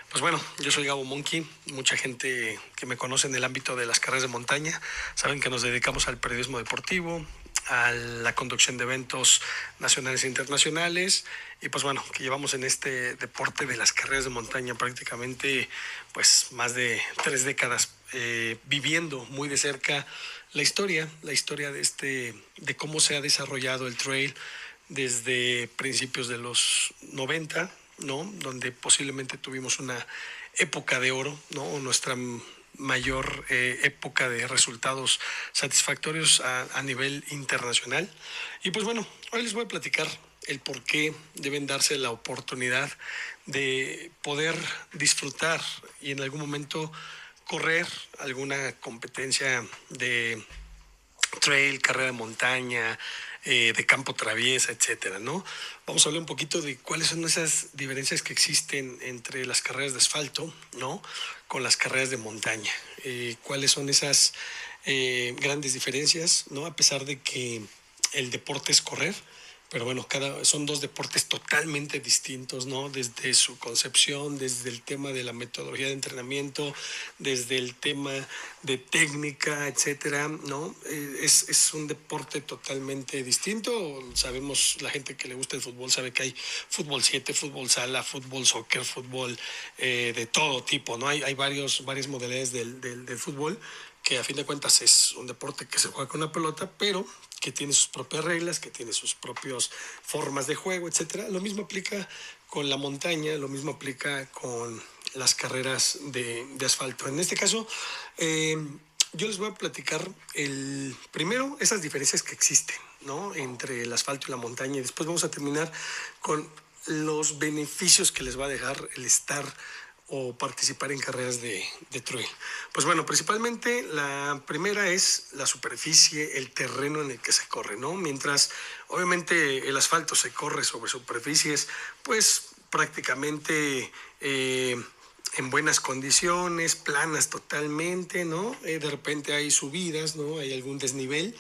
Pues bueno, yo soy Gabo Monkey, mucha gente que me conoce en el ámbito de las carreras de montaña saben que nos dedicamos al periodismo deportivo, a la conducción de eventos nacionales e internacionales y pues bueno, que llevamos en este deporte de las carreras de montaña prácticamente pues más de 3 décadas viviendo muy de cerca la historia de cómo se ha desarrollado el trail desde principios de los 90, ¿no? Donde posiblemente tuvimos una época de oro, ¿no? O nuestra mayor época de resultados satisfactorios a nivel internacional. Y pues bueno, hoy les voy a platicar el por qué deben darse la oportunidad de poder disfrutar y en algún momento correr alguna competencia de trail, carrera de montaña, de campo traviesa, etcétera, ¿no? Vamos a hablar un poquito de cuáles son esas diferencias que existen entre las carreras de asfalto, ¿no? Con las carreras de montaña. Cuáles son esas grandes diferencias, ¿no? A pesar de que el deporte es correr, pero bueno, son dos deportes totalmente distintos, ¿no? Desde su concepción, desde el tema de la metodología de entrenamiento, desde el tema de técnica, etcétera, ¿no? Es un deporte totalmente distinto. Sabemos, la gente que le gusta el fútbol sabe que hay fútbol 7, fútbol sala, fútbol soccer, fútbol de todo tipo, ¿no? Hay varias modalidades del fútbol, que a fin de cuentas es un deporte que se juega con una pelota, pero que tiene sus propias reglas, que tiene sus propias formas de juego, etcétera. Lo mismo aplica con la montaña, lo mismo aplica con las carreras de asfalto. En este caso, yo les voy a platicar primero esas diferencias que existen, ¿no? Entre el asfalto y la montaña, y después vamos a terminar con los beneficios que les va a dejar el estar o participar en carreras de trail. Pues bueno, principalmente la primera es la superficie, el terreno en el que se corre, ¿no? Mientras obviamente el asfalto se corre sobre superficies, pues prácticamente en buenas condiciones, planas totalmente, ¿no? De repente hay subidas, ¿no? Hay algún desnivel,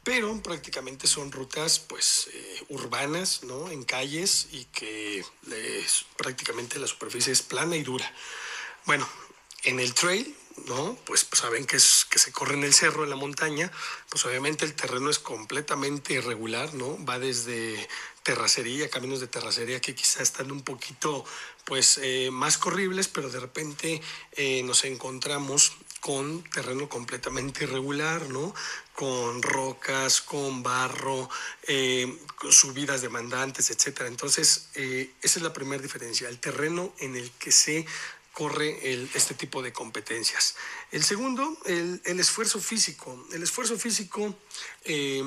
pero prácticamente son rutas pues urbanas, ¿no? En calles, y que prácticamente la superficie es plana y dura. Bueno, en el trail, ¿no? Pues saben que se corre en el cerro, en la montaña, pues obviamente el terreno es completamente irregular, ¿no? Va desde terracería, caminos de terracería que quizás están un poquito pues más corribles, pero de repente nos encontramos con terreno completamente irregular, ¿no? Con rocas, con barro, con subidas demandantes, etcétera. Entonces, esa es la primera diferencia, el terreno en el que se corre este tipo de competencias. El segundo, el esfuerzo físico. El esfuerzo físico, se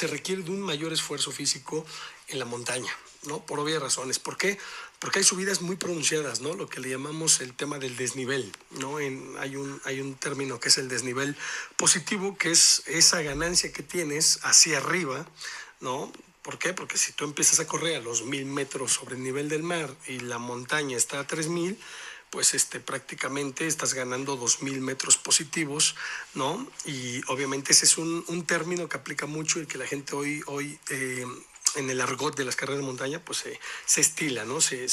requiere de un mayor esfuerzo físico en la montaña, ¿no? Por obvias razones. ¿Por qué? Porque hay subidas muy pronunciadas, ¿no? Lo que le llamamos el tema del desnivel, ¿no? Hay un término que es el desnivel positivo, que es esa ganancia que tienes hacia arriba, ¿no? ¿Por qué? Porque si tú empiezas a correr a los 1000 metros sobre el nivel del mar y la montaña está a 3000, pues prácticamente estás ganando 2000 metros positivos, ¿no? Y obviamente ese es un término que aplica mucho y que la gente hoy en el argot de las carreras de montaña, pues se estila, ¿no? Se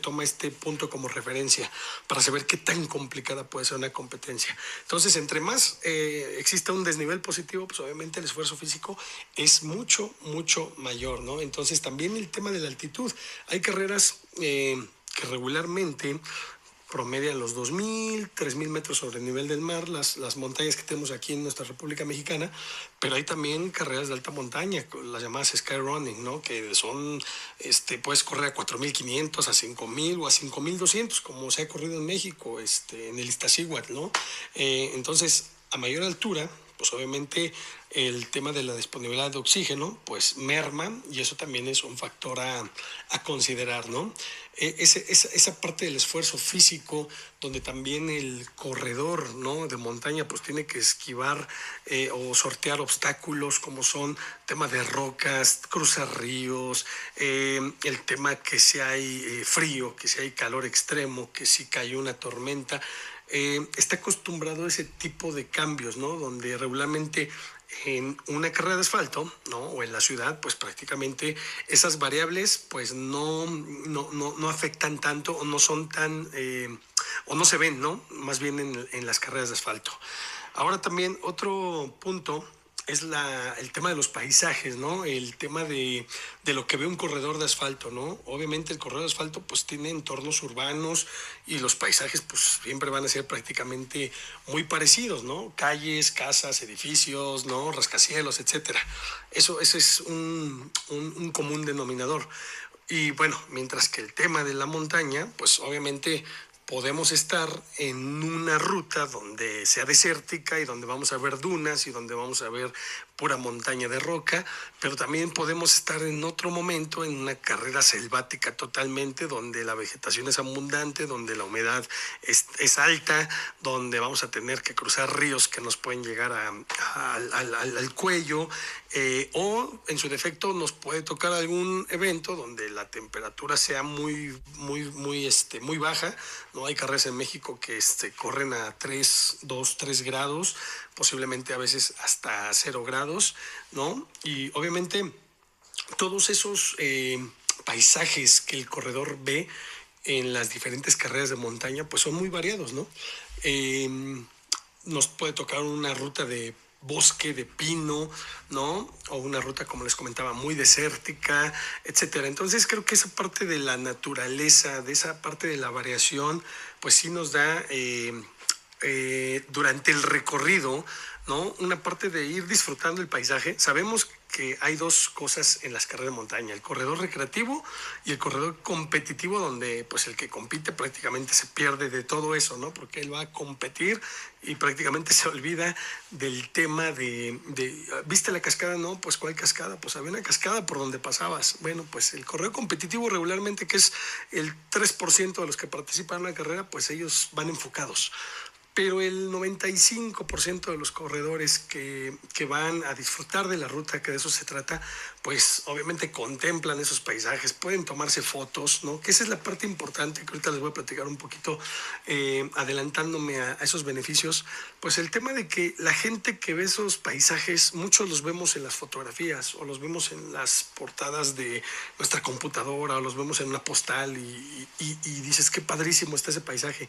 toma este punto como referencia para saber qué tan complicada puede ser una competencia. Entonces, entre más exista un desnivel positivo, pues obviamente el esfuerzo físico es mucho, mucho mayor, ¿no? Entonces, también el tema de la altitud. Hay carreras que regularmente promedian los 2000, 3000 metros sobre el nivel del mar, las montañas que tenemos aquí en nuestra República Mexicana, pero hay también carreras de alta montaña, las llamadas skyrunning, ¿no? Que son, puedes correr a 4500, a 5000 o a 5200, como se ha corrido en México, en el Iztaccíhuatl, ¿no? Entonces, a mayor altura, pues obviamente el tema de la disponibilidad de oxígeno pues merma, y eso también es un factor a considerar, ¿no? Esa parte del esfuerzo físico, donde también el corredor, ¿no? De montaña pues tiene que esquivar o sortear obstáculos como son tema de rocas, cruzar ríos, el tema que si hay frío, que si hay calor extremo, que si cae una tormenta. Está acostumbrado a ese tipo de cambios, ¿no? Donde regularmente en una carrera de asfalto, ¿no? O en la ciudad, pues prácticamente esas variables pues no afectan tanto, o no son tan, o no se ven, ¿no? Más bien en las carreras de asfalto. Ahora también otro punto es el tema de los paisajes, ¿no? El tema de lo que ve un corredor de asfalto, ¿no? Obviamente el corredor de asfalto pues tiene entornos urbanos, y los paisajes pues siempre van a ser prácticamente muy parecidos, ¿no? Calles, casas, edificios, ¿no? Rascacielos, etcétera. Eso es un común denominador. Y bueno, mientras que el tema de la montaña, pues obviamente podemos estar en una ruta donde sea desértica y donde vamos a ver dunas y donde vamos a ver pura montaña de roca, pero también podemos estar en otro momento en una carrera selvática totalmente, donde la vegetación es abundante, donde la humedad es alta, donde vamos a tener que cruzar ríos que nos pueden llegar al cuello, o en su defecto nos puede tocar algún evento donde la temperatura sea muy baja, ¿no? Hay carreras en México que corren a 3 grados, posiblemente a veces hasta 0 grados, ¿no? Y obviamente todos esos paisajes que el corredor ve en las diferentes carreras de montaña, pues son muy variados, ¿no? Eh, Nos puede tocar una ruta de bosque de pino, ¿no? O una ruta, como les comentaba, muy desértica, etcétera. Entonces creo que esa parte de la naturaleza, de esa parte de la variación, pues sí nos da durante el recorrido, ¿no? Una parte de ir disfrutando el paisaje. Sabemos que hay dos cosas en las carreras de montaña: el corredor recreativo y el corredor competitivo, donde pues el que compite prácticamente se pierde de todo eso, ¿no? Porque él va a competir y prácticamente se olvida del tema ¿viste la cascada? No, pues ¿cuál cascada? Pues había una cascada por donde pasabas. Bueno, pues el corredor competitivo regularmente, que es el 3% de los que participan en una carrera, pues ellos van enfocados. Pero el 95% de los corredores que van a disfrutar de la ruta, que de eso se trata, pues obviamente contemplan esos paisajes, pueden tomarse fotos, ¿no? Que esa es la parte importante que ahorita les voy a platicar un poquito, adelantándome a esos beneficios. Pues el tema de que la gente que ve esos paisajes, muchos los vemos en las fotografías o los vemos en las portadas de nuestra computadora o los vemos en una postal y dices, qué padrísimo está ese paisaje.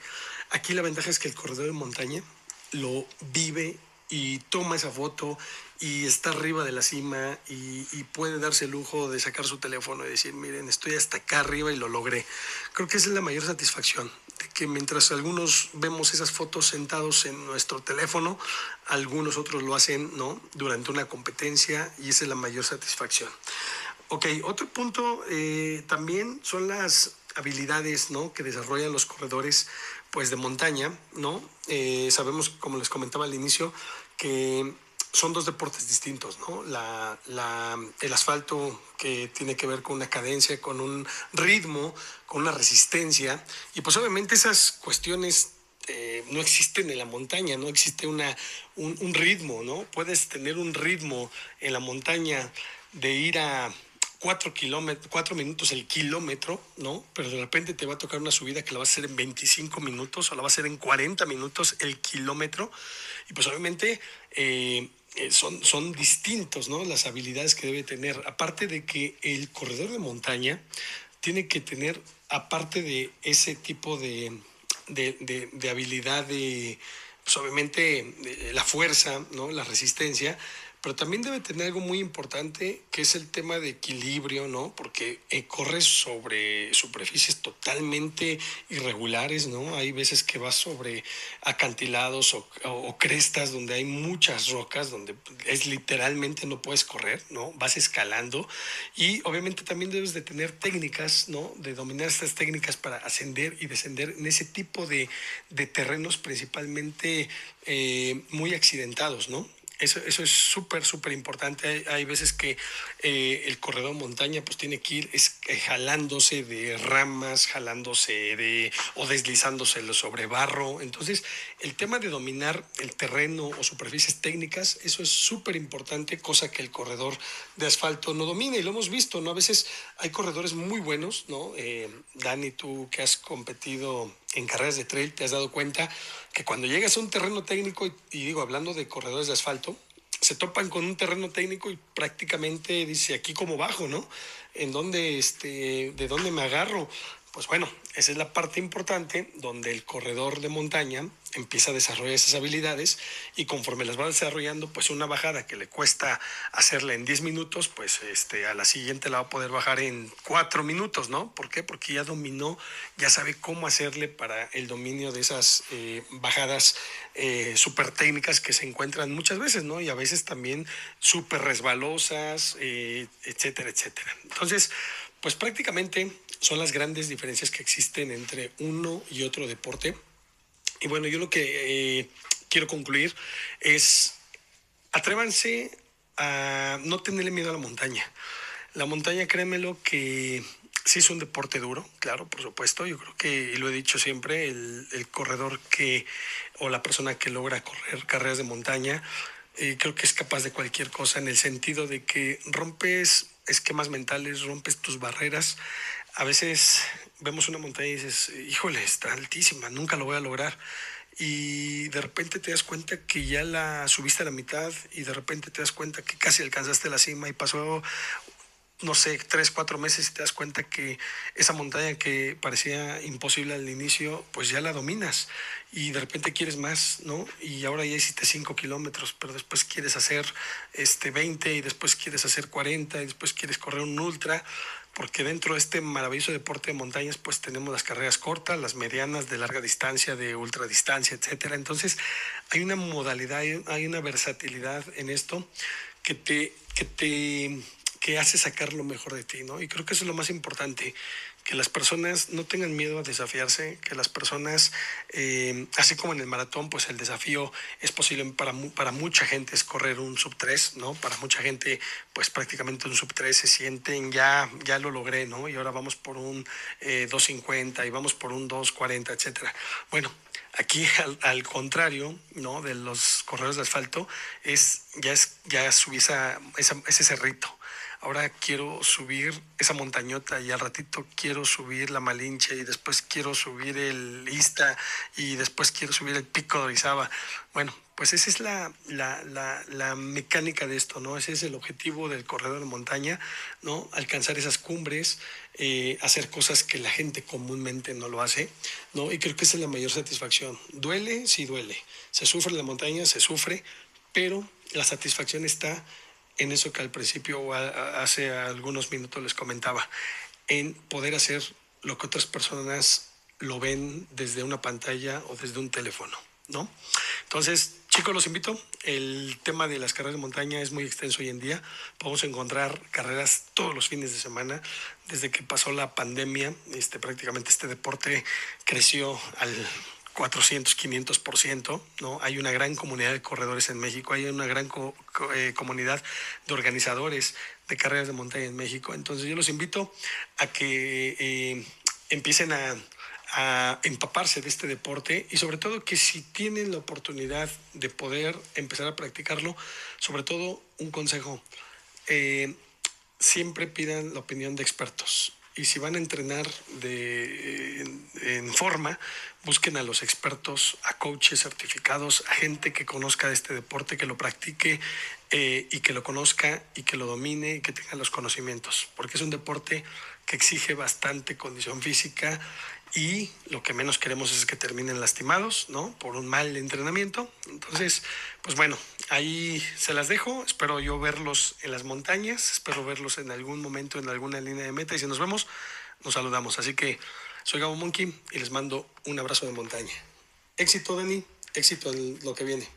Aquí la ventaja es que el corredor de montaña lo vive y toma esa foto y está arriba de la cima y puede darse el lujo de sacar su teléfono y decir, miren, estoy hasta acá arriba y lo logré. Creo que esa es la mayor satisfacción, de que mientras algunos vemos esas fotos sentados en nuestro teléfono, algunos otros lo hacen, ¿no? Durante una competencia, y esa es la mayor satisfacción. Ok, otro punto también son las habilidades, ¿no? Que desarrollan los corredores, pues, de montaña, ¿no? Sabemos, como les comentaba al inicio, que son dos deportes distintos, ¿no? El asfalto, que tiene que ver con una cadencia, con un ritmo, con una resistencia, y pues obviamente esas cuestiones no existen en la montaña, no existe un ritmo, ¿no? Puedes tener un ritmo en la montaña de ir a 4 minutos el kilómetro, ¿no? Pero de repente te va a tocar una subida que la vas a hacer en 25 minutos o la vas a hacer en 40 minutos el kilómetro. Y pues obviamente son distintos, ¿no? Las habilidades que debe tener. Aparte de que el corredor de montaña tiene que tener, aparte de ese tipo de habilidad, pues obviamente la fuerza, ¿no? La resistencia, pero también debe tener algo muy importante, que es el tema de equilibrio, ¿no? Porque corres sobre superficies totalmente irregulares, ¿no? Hay veces que vas sobre acantilados o crestas donde hay muchas rocas, donde es literalmente no puedes correr, ¿no? Vas escalando, y obviamente también debes de tener técnicas, ¿no? De dominar estas técnicas para ascender y descender en ese tipo de terrenos, principalmente muy accidentados, ¿no? Eso es súper, súper importante. Hay veces que el corredor montaña pues tiene que ir jalándose de ramas, o deslizándose sobre barro. Entonces, el tema de dominar el terreno o superficies técnicas, eso es súper importante, cosa que el corredor de asfalto no domina, y lo hemos visto, ¿no? A veces hay corredores muy buenos, ¿no? Dani, tú que has competido en carreras de trail, te has dado cuenta que cuando llegas a un terreno técnico, y digo, hablando de corredores de asfalto, se topan con un terreno técnico y prácticamente dice, aquí como bajo, ¿no? ¿En dónde, de dónde me agarro? Pues bueno, esa es la parte importante donde el corredor de montaña empieza a desarrollar esas habilidades, y conforme las va desarrollando, pues una bajada que le cuesta hacerla en 10 minutos, pues a la siguiente la va a poder bajar en 4 minutos, ¿no? ¿Por qué? Porque ya dominó, ya sabe cómo hacerle para el dominio de esas bajadas súper técnicas que se encuentran muchas veces, ¿no? Y a veces también súper resbalosas, etcétera, etcétera. Entonces, Pues prácticamente son las grandes diferencias que existen entre uno y otro deporte. Y bueno, yo lo que quiero concluir es: atrévanse a no tenerle miedo a la montaña. La montaña, créanmelo, que sí es un deporte duro, claro, por supuesto. Yo creo que, y lo he dicho siempre, el corredor o la persona que logra correr carreras de montaña, creo que es capaz de cualquier cosa, en el sentido de que rompes esquemas mentales, rompes tus barreras. A veces vemos una montaña y dices, híjole, está altísima, nunca lo voy a lograr. Y de repente te das cuenta que ya la subiste a la mitad, y de repente te das cuenta que casi alcanzaste la cima, y pasó, no sé, 3, 4 meses, y te das cuenta que esa montaña que parecía imposible al inicio, pues ya la dominas, y de repente quieres más, ¿no? Y ahora ya hiciste 5 kilómetros, pero después quieres hacer 20, y después quieres hacer 40, y después quieres correr un ultra, porque dentro de este maravilloso deporte de montañas, pues tenemos las carreras cortas, las medianas, de larga distancia, de ultradistancia, etcétera. Entonces, hay una modalidad, hay una versatilidad en esto que hace sacar lo mejor de ti, ¿no? Y creo que eso es lo más importante, que las personas no tengan miedo a desafiarse, que las personas, así como en el maratón, pues el desafío es posible para mucha gente, es correr un sub 3, ¿no? Para mucha gente, pues prácticamente un sub 3 se sienten, ya lo logré, ¿no? Y ahora vamos por un 2:50, y vamos por un 2:40, etcétera. Bueno, aquí al contrario, ¿no? De los corredores de asfalto, ya subí ese cerrito. Ahora quiero subir esa montañota, y al ratito quiero subir la Malinche, y después quiero subir el Ista, y después quiero subir el Pico de Orizaba. Bueno, pues esa es la mecánica de esto, ¿no? Ese es el objetivo del corredor de montaña, ¿no? Alcanzar esas cumbres, hacer cosas que la gente comúnmente no lo hace, ¿no? Y creo que esa es la mayor satisfacción. ¿Duele? Sí duele. Se sufre en la montaña, se sufre, pero la satisfacción está en eso que al principio o hace algunos minutos les comentaba, en poder hacer lo que otras personas lo ven desde una pantalla o desde un teléfono, ¿no? Entonces, chicos, los invito. El tema de las carreras de montaña es muy extenso hoy en día. Podemos encontrar carreras todos los fines de semana. Desde que pasó la pandemia, prácticamente este deporte creció al 400, 500%, ¿no? Hay una gran comunidad de corredores en México, hay una gran comunidad de organizadores de carreras de montaña en México. Entonces yo los invito a que empiecen a empaparse de este deporte, y sobre todo que si tienen la oportunidad de poder empezar a practicarlo, sobre todo un consejo, siempre pidan la opinión de expertos. Y si van a entrenar en forma, busquen a los expertos, a coaches certificados, a gente que conozca de este deporte, que lo practique, y que lo conozca y que lo domine y que tenga los conocimientos, porque es un deporte que exige bastante condición física, y lo que menos queremos es que terminen lastimados, ¿no? Por un mal entrenamiento. Entonces, pues bueno, ahí se las dejo. Espero yo verlos en las montañas, espero verlos en algún momento en alguna línea de meta, y si nos vemos, nos saludamos. Así que soy Gabo Monkey y les mando un abrazo de montaña. Éxito, Dani, éxito en lo que viene.